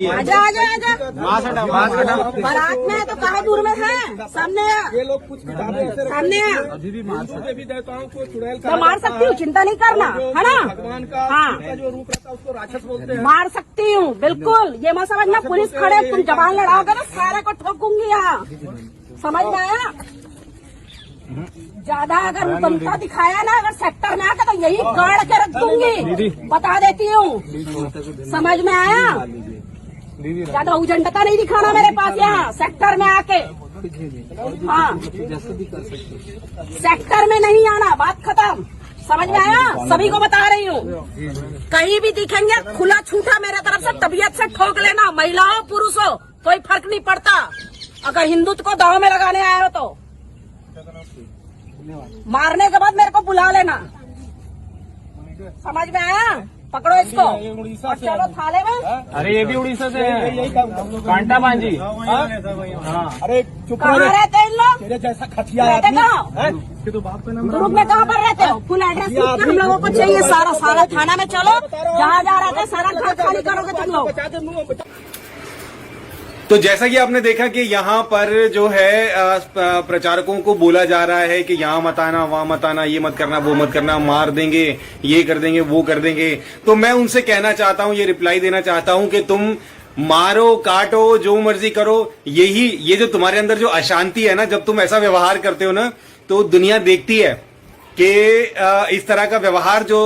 आजा आजा आजा बारात में है तो कहाँ दूर में है? सामने ये लोग कुछ किताबें सामने देवी देवताओं को चुड़ैल मैं मार सकती हूँ, चिंता नहीं करना, है ना? भगवान का हाँ जो रूप रहता है उसको राक्षस बोलते हैं। मार सकती हूँ, बिल्कुल। ये मत समझना पुलिस खड़े तुम जबान लड़ाओगे ना सारा को ठोकूंगी यहाँ, समझ में आया? ज्यादा अगर उतमता दिखाया ना अगर सेक्टर में आकर तो यही गाड़ के रख दूंगी, बता देती हूँ, समझ में आया? ज्यादा उजंडता नहीं दिखाना मेरे पास यहाँ सेक्टर में आके। हाँ सेक्टर में नहीं आना, बात खत्म, समझ में आया? सभी को बता रही हूँ, कहीं भी दिखेंगे खुला छूटा मेरे तरफ से तबीयत से ठोक लेना, महिला हो पुरुष हो कोई फर्क नहीं पड़ता। अगर हिंदुत्व को दाव में लगाने आए हो तो मारने के बाद मेरे को बुला लेना, समझ में आया? पकड़ो इसको और चलो थाने में। अरे ये भी उड़ीसा से है, कांटा मांझी। अरे चुप कहाँ रहते हैं इन लोग? तेरे जैसा खथिया रहते आदमी कहाँ? ग्रुप में कहाँ पर रहते हो? फुल एड्रेस लिख के हम लोगों को चाहिए, सारा थाना में चलो, जहाँ जहाँ रहते हैं सारा घर खाली करोगे तुम लोग। तो जैसा कि आपने देखा कि यहाँ पर जो है प्रचारकों को बोला जा रहा है कि यहाँ मत आना, वहां मत आना, ये मत करना, वो मत करना, मार देंगे, ये कर देंगे, वो कर देंगे। तो मैं उनसे कहना चाहता हूँ, ये रिप्लाई देना चाहता हूँ कि तुम मारो काटो जो मर्जी करो, ये जो तुम्हारे अंदर जो अशांति है ना, जब तुम ऐसा व्यवहार करते हो ना तो दुनिया देखती है कि इस तरह का व्यवहार जो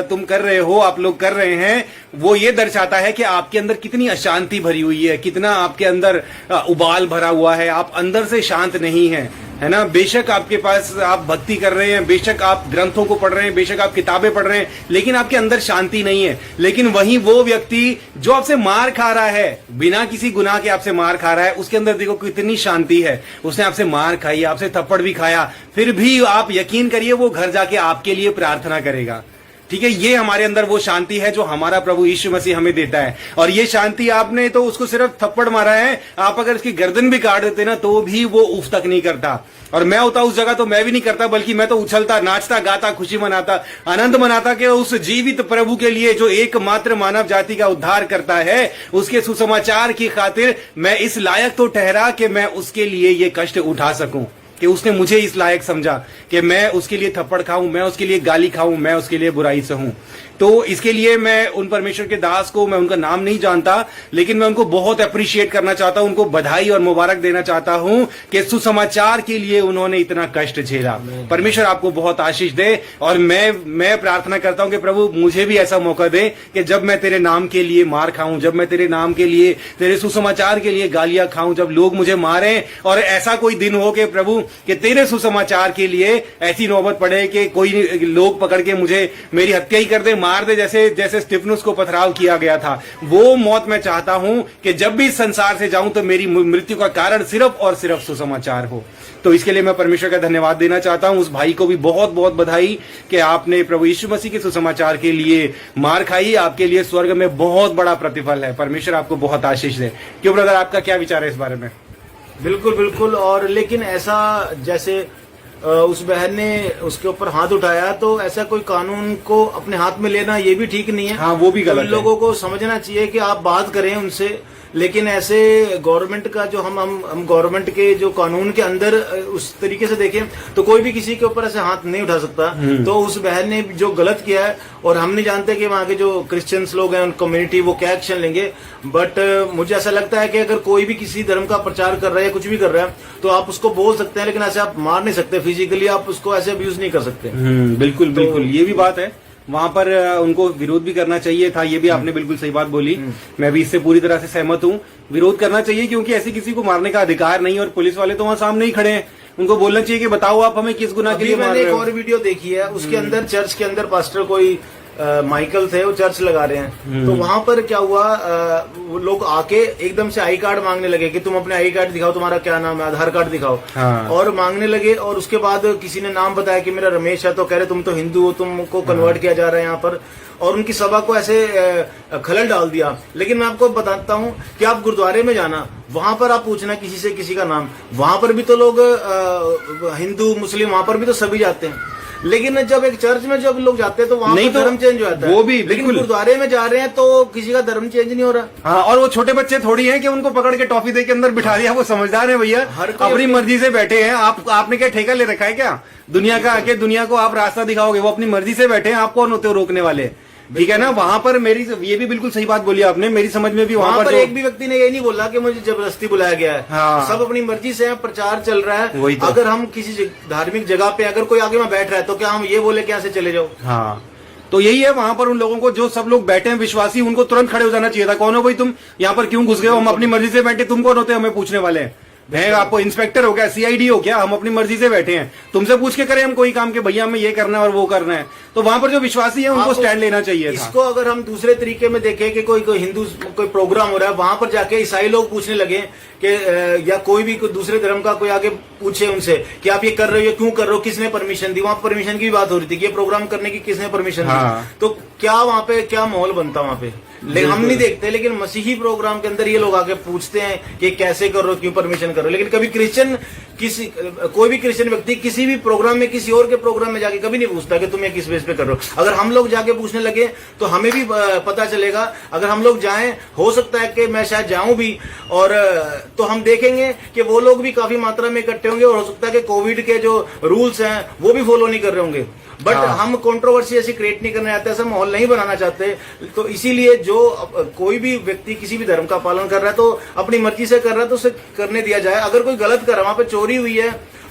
तुम कर रहे हो, आप लोग कर रहे हैं, वो ये दर्शाता है कि आपके अंदर कितनी अशांति भरी हुई है, कितना आपके अंदर उबाल भरा हुआ है, आप अंदर से शांत नहीं हैं, है ना? बेशक आपके पास आप भक्ति कर रहे हैं, बेशक आप ग्रंथों को पढ़ रहे हैं, बेशक आप किताबें पढ़ रहे हैं, लेकिन आपके अंदर शांति नहीं है। लेकिन वहीं वो व्यक्ति जो आपसे मार खा रहा है, बिना किसी गुनाह के आपसे मार खा रहा है, उसके अंदर देखो कितनी शांति है। उसने आपसे मार खाई, आपसे थप्पड़ भी खाया, फिर भी आप यकीन करिए वो घर जाके आपके लिए प्रार्थना करेगा। ठीक है, ये हमारे अंदर वो शांति है जो हमारा प्रभु यीशु मसीह हमें देता है। और ये शांति आपने तो उसको सिर्फ थप्पड़ मारा है, आप अगर इसकी गर्दन भी काट देते ना तो भी वो उफ तक नहीं करता। और मैं होता उस जगह तो मैं भी नहीं करता, बल्कि मैं तो उछलता, नाचता, गाता, खुशी मनाता, आनंद मनाता कि उस जीवित प्रभु के लिए जो एकमात्र मानव जाति का उद्धार करता है, उसके सुसमाचार की खातिर मैं इस लायक तो ठहरा कि मैं उसके लिए ये कष्ट उठा सकूं, कि उसने मुझे इस लायक समझा कि मैं उसके लिए थप्पड़ खाऊं, मैं उसके लिए गाली खाऊं, मैं उसके लिए बुराई सहूं। तो इसके लिए मैं उन परमेश्वर के दास को, मैं उनका नाम नहीं जानता, लेकिन मैं उनको बहुत अप्रिशिएट करना चाहता हूं, उनको बधाई और मुबारक देना चाहता हूं कि सुसमाचार के लिए उन्होंने इतना कष्ट झेला। परमेश्वर आपको बहुत आशीष दे। और मैं प्रार्थना करता हूं कि प्रभु मुझे भी ऐसा मौका दे कि जब मैं तेरे नाम के लिए मार खाऊं, जब मैं तेरे नाम के लिए, तेरे सुसमाचार के लिए गालियां खाऊं, जब लोग मुझे मारें, और ऐसा कोई दिन हो कि प्रभु कि तेरे सुसमाचार के लिए ऐसी नौबत पड़े कि कोई लोग पकड़ के मुझे मेरी हत्या ही कर दे, मार दे, जैसे स्टिफनुस को पथराव किया गया था। वो मौत मैं चाहता हूं कि जब भी इस संसार से जाऊं तो मेरी मृत्यु का कारण सिर्फ और सिर्फ सुसमाचार हो। तो इसके लिए मैं परमेश्वर का धन्यवाद देना चाहता हूं। उस भाई को भी बहुत बहुत बधाई कि आपने प्रभु यीशु मसीह के सुसमाचार के लिए मार खाई। आपके लिए स्वर्ग में बहुत बड़ा प्रतिफल है। परमेश्वर आपको बहुत आशीष दे। क्यों ब्रदर, आपका क्या विचार है इस बारे में? बिल्कुल बिल्कुल। और लेकिन ऐसा जैसे उस बहन ने उसके ऊपर हाथ उठाया, तो ऐसा कोई कानून को अपने हाथ में लेना ये भी ठीक नहीं है। हाँ, वो भी गलत है। लोगों को समझना चाहिए कि आप बात करें उनसे, लेकिन ऐसे गवर्नमेंट का जो हम गवर्नमेंट के जो कानून के अंदर उस तरीके से देखें तो कोई भी किसी के ऊपर ऐसे हाथ नहीं उठा सकता। तो उस बहन ने जो गलत किया है, और हम नहीं जानते कि वहाँ के जो क्रिश्चियंस लोग हैं, उन कम्युनिटी, वो क्या एक्शन लेंगे। बट मुझे ऐसा लगता है कि अगर कोई भी किसी धर्म का प्रचार कर रहा है या कुछ भी कर रहा है तो आप उसको बोल सकते हैं, लेकिन ऐसे आप मार नहीं सकते। फिजिकली आप उसको ऐसे अब्यूज नहीं कर सकते। बिल्कुल बिल्कुल, ये भी बात है। वहां पर उनको विरोध भी करना चाहिए था। ये भी आपने बिल्कुल सही बात बोली। मैं भी इससे पूरी तरह से सहमत हूँ। विरोध करना चाहिए, क्योंकि ऐसे किसी को मारने का अधिकार नहीं। और पुलिस वाले तो वहां सामने ही खड़े हैं, उनको बोलना चाहिए कि बताओ आप हमें किस गुनाह के लिए मार रहे हो। मैंने एक और वीडियो देखी है, उसके अंदर चर्च के अंदर पास्टर कोई माइकल थे, वो चर्च लगा रहे हैं। तो वहां पर क्या हुआ, वो लोग आके एकदम से आई कार्ड मांगने लगे कि तुम अपने आई कार्ड दिखाओ, तुम्हारा क्या नाम है, आधार कार्ड दिखाओ। हाँ। और मांगने लगे, और उसके बाद किसी ने नाम बताया कि मेरा रमेश है, तो कह रहे तुम तो हिंदू हो, तुमको कन्वर्ट किया जा रहा है यहाँ पर। और उनकी सभा को ऐसे खलल डाल दिया। लेकिन मैं आपको बताता हूँ कि आप गुरुद्वारे में जाना, वहां पर आप पूछना किसी से किसी का नाम, वहां पर भी तो लोग हिंदू मुस्लिम, वहां पर भी तो सभी जाते हैं। लेकिन जब एक चर्च में जब लोग जाते हैं तो वहाँ नहीं पर तो धर्म चेंज हो जाता है। वो भी लेकिन बिल्कुल। गुरुद्वारे में जा रहे हैं तो किसी का धर्म चेंज नहीं हो रहा। हाँ, और वो छोटे बच्चे थोड़ी हैं कि उनको पकड़ के टॉफी दे के अंदर बिठा दिया। वो समझदार है भैया, हर कोई अपनी मर्जी से बैठे हैं। आपने क्या ठेका ले रखा है क्या दुनिया का? आके दुनिया को आप रास्ता दिखाओगे, वो अपनी मर्जी से बैठे हैं। आप कौन होते हो रोकने वाले? ठीक है ना। वहां पर मेरी ये भी बिल्कुल सही बात बोली आपने। मेरी समझ में भी वहां पर एक भी व्यक्ति ने ये नहीं बोला कि मुझे जबरदस्ती बुलाया गया है। हाँ। सब अपनी मर्जी से है, प्रचार चल रहा है। वही तो। अगर हम किसी धार्मिक जगह पे अगर कोई आगे में बैठ रहा है तो क्या हम ये बोले कि यहाँ से चले जाओ? हाँ, तो यही है वहां पर उन लोगों को, जो सब लोग बैठे हैं विश्वासी, उनको तुरंत खड़े हो जाना चाहिए था। कौन हो भाई तुम? यहाँ पर क्यों घुस गए हो? हम अपनी मर्जी से बैठे, तुम कौन होते हैं हमें पूछने वाले? भैया आपको इंस्पेक्टर हो क्या, सीआईडी हो क्या? हम अपनी मर्जी से बैठे हैं, तुमसे पूछ के करें हम कोई काम के भैया हमें ये करना है और वो करना है? तो वहां पर जो विश्वासी है उनको स्टैंड लेना चाहिए था। इसको अगर हम दूसरे तरीके में देखें कि कोई हिंदू कोई प्रोग्राम हो रहा है, वहां पर जाके ईसाई लोग पूछने लगे कि या कोई भी दूसरे धर्म का कोई आगे पूछे उनसे कि आप ये कर रहे हो, ये क्यों कर रहे हो, किसने परमिशन दी? वहां परमिशन की भी बात हो रही थी कि ये प्रोग्राम करने की किसने परमिशन हाँ। दी? तो क्या वहां पे क्या माहौल बनता वहां पे? लेकिन हम नहीं देखते। लेकिन मसीही प्रोग्राम के अंदर ये लोग आके पूछते हैं कि कैसे कर रहे हो, क्यों परमिशन कर रहे हो। लेकिन कभी क्रिश्चियन कोई भी क्रिश्चियन व्यक्ति किसी भी प्रोग्राम में, किसी और के प्रोग्राम में जाके कभी नहीं पूछता कि तुम ये किस बेस पे कर रहे हो। अगर हम लोग जाके पूछने लगे तो हमें भी पता चलेगा। अगर हम लोग जाएं, हो सकता है कि मैं शायद जाऊं भी, और तो हम देखेंगे कि वो लोग भी काफी मात्रा में इकट्ठे होंगे, और हो सकता है कि कोविड के जो रूल्स हैं वो भी फॉलो नहीं कर रहे होंगे। बट हम कंट्रोवर्सी ऐसी क्रिएट नहीं करना चाहते, ऐसा माहौल नहीं बनाना चाहते। तो इसीलिए जो कोई भी व्यक्ति किसी भी धर्म का पालन कर रहा है तो अपनी मर्जी से कर रहा है तो उसे करने दिया जाए। अगर कोई गलत कर रहा है, वहां पे चोरी हुई है,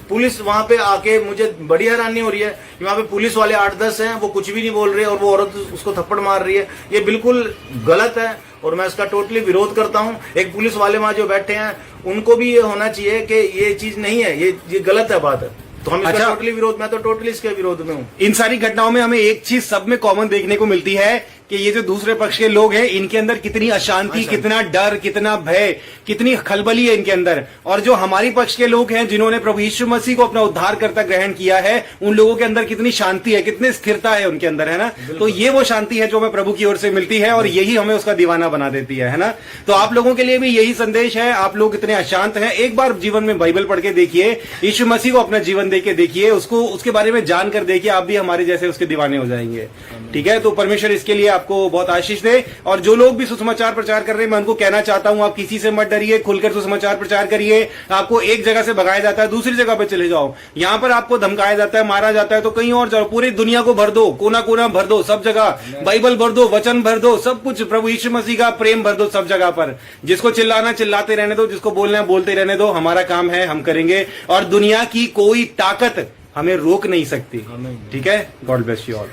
पुलिस वहां पे आके, मुझे बड़ी हैरानी हो रही है कि वहां पे पुलिस वाले 8-10 हैं, वो कुछ भी नहीं बोल रहे और वो औरत उसको थप्पड़ मार रही है। ये बिल्कुल गलत है और मैं इसका टोटली विरोध करता हूं। एक पुलिस वाले वहां जो बैठे हैं उनको भी ये होना चाहिए कि ये चीज नहीं है, ये गलत है बात है। तो हम इसका टोटली विरोध, मैं तो टोटली इसके विरोध में हूँ। इन सारी घटनाओं में हमें एक चीज सब में कॉमन देखने को मिलती है कि ये जो दूसरे पक्ष के लोग हैं, इनके अंदर कितनी अशांति, कितना डर, कितना भय, कितनी खलबली है इनके अंदर। और जो हमारी पक्ष के लोग हैं, जिन्होंने प्रभु यीशु मसीह को अपना उद्धारकर्ता ग्रहण किया है, उन लोगों के अंदर कितनी शांति है, कितनी स्थिरता है उनके अंदर, है ना। तो ये वो शांति है जो हमें प्रभु की ओर से मिलती है और यही हमें उसका दीवाना बना देती है ना। तो आप लोगों के लिए भी यही संदेश है। आप लोग इतने अशांत हैं, एक बार जीवन में बाइबल पढ़ के देखिए, यीशु मसीह को अपना जीवन दे के देखिए, उसको उसके बारे में जानकर देखिए, आप भी हमारे जैसे उसके दीवाने हो जाएंगे। ठीक है, तो परमेश्वर इसके लिए आपको बहुत आशीष दे। और जो लोग भी सुसमाचार प्रचार कर रहे हैं, मैं उनको कहना चाहता हूं, आप किसी से मत डरिए, खुलकर सुसमाचार प्रचार करिए। आपको एक जगह से भगाया जाता है, दूसरी जगह पे चले जाओ। यहां पर आपको धमकाया जाता है, मारा जाता है, तो कहीं और जाओ। पूरी दुनिया को भर दो, कोना कोना भर दो, सब जगह बाइबल भर दो, वचन भर दो, सब कुछ प्रभु यीशु मसीह का प्रेम भर दो सब जगह पर। जिसको चिल्लाना चिल्लाते रहने दो, जिसको बोलना बोलते रहने दो। हमारा काम है, हम करेंगे और दुनिया की कोई ताकत हमें रोक नहीं सकती। ठीक है, गॉड ब्लेस यू ऑल।